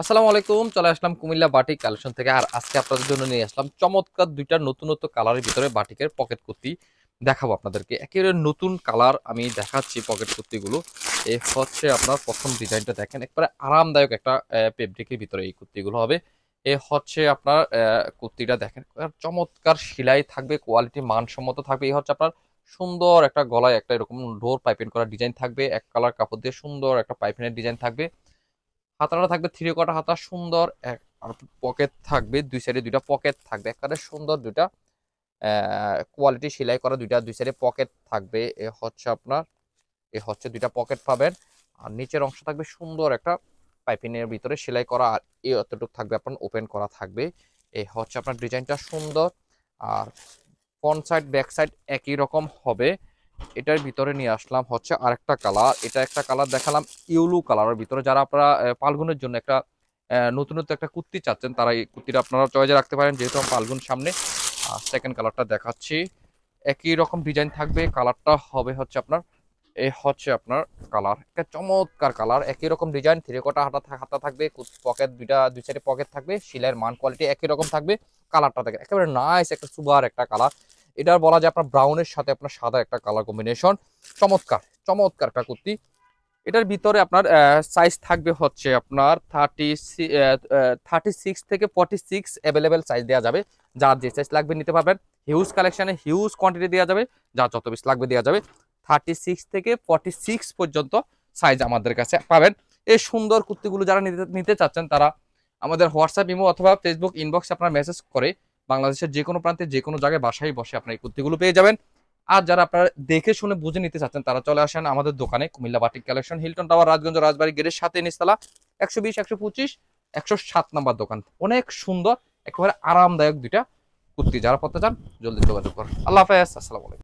আসসালামু আলাইকুম। চলে আসলাম কুমিল্লা বাটিক কালেকশন থেকে। আর আজকে আপনাদের জন্য নিয়ে আসলাম চমৎকার দুইটা নতুনত্ব কালারের ভিতরে বাটিকের পকেট কুর্তি দেখাবো আপনাদেরকে। একেবারে নতুন কালার আমি দেখাচ্ছি পকেট কুর্তিগুলো। এই হচ্ছে আপনার প্রথম ডিজাইনটা দেখেন, একবারে আরামদায়ক একটা ফেব্রিকের ভিতরে এই কুর্তিগুলো হবে। এ হচ্ছে আপনার কুর্তিটা দেখেন, চমৎকার সেলাই থাকবে, কোয়ালিটি মানসম্মত থাকবে। এই হচ্ছে আপনার সুন্দর একটা গলায় একটা এরকম ডোর পাইপিং করা ডিজাইন থাকবে, এক কালার কাপড় দিয়ে সুন্দর একটা পাইপিনের ডিজাইন থাকবে। হাতাটা থাকবে থ্রি কোয়ার্টার হাতা, সুন্দর এক। আর পকেট থাকবে দুই সাইডে, দুইটা পকেট থাকবে একেবারে সুন্দর, দুইটা কোয়ালিটি সেলাই করা, দুইটা দুই সাইডে পকেট থাকবে। এ হচ্ছে আপনার, এ হচ্ছে দুইটা পকেট পাবেন। আর নিচের অংশ থাকবে সুন্দর একটা পাইপিনের ভিতরে সেলাই করা, আর এই অতটুকু থাকবে আপনার ওপেন করা থাকবে। এই হচ্ছে আপনার ডিজাইনটা সুন্দর। আর ফ্রন্ট সাইড ব্যাক সাইড একই রকম হবে। এটার ভিতরে নিয়ে আসলাম হচ্ছে আরেকটা কালার। এটা একটা কালার দেখালাম ইউলু কালারের ভিতরে। যারা আপনারা ফাল্গুনের জন্য একটা নতুনত্ব একটা কুর্তি চাচ্ছেন, তারা এই কুর্তিটা আপনারা চয়েসে রাখতে পারেন, যেহেতু আমি ফাল্গুন সামনে। সেকেন্ড কালারটা দেখাচ্ছি, একই রকম ডিজাইন থাকবে। কালারটা হবে হচ্ছে আপনার, এই হচ্ছে আপনার কালার, একটা চমৎকার কালার, একই রকম ডিজাইন, থ্রি কোয়ার্টার হাতা থাকবে, পকেট দুইটা দুই সাইডে পকেট থাকবে, সিলাইয়ের মান কোয়ালিটি একই রকম থাকবে। কালারটা দেখেন একেবারে নাইস একটা সুপার একটা কালার। এটার বলা যায় আপনার ব্রাউনের সাথে আপনার সাদা একটা কালার কম্বিনেশন। চমৎকার চমৎকার একটা কুর্তি। এটার ভিতরে আপনার সাইজ থাকবে হচ্ছে আপনার 36 থেকে 46 অ্যাভেলেবেল সাইজ দেওয়া যাবে। যার যে সাইজ লাগবে নিতে পারবেন। হিউজ কালেকশনে হিউজ কোয়ান্টিটি দেওয়া যাবে, যার যত পিস লাগবে দেওয়া যাবে। 36 থেকে 46 পর্যন্ত সাইজ আমাদের কাছে পাবেন। এই সুন্দর কুর্তিগুলো যারা নিতে নিতে চাচ্ছেন, তারা আমাদের হোয়াটসঅ্যাপ ইমো অথবা ফেসবুক ইনবক্সে আপনার মেসেজ করে বাংলাদেশের যে কোনো প্রান্তে যে কোনো জায়গায় বাসায় বসে আপনার এই কুর্তিগুলো পেয়ে যাবেন। আর যারা আপনারা দেখে শুনে বুঝে নিতে চাচ্ছেন, তারা চলে আসেন আমাদের দোকানে, Comilla batik collection, Hilton tower, Rajganj Rajbari গেটের সাথে নিচতলা, 120, 125, 107 নাম্বার দোকান। অনেক সুন্দর, একেবারে আরামদায়ক দুইটা কুর্তি। যারা পড়তে চান জলদি যোগাযোগ করুন। আল্লাহ হাফেজ, আসসালামু আলাইকুম।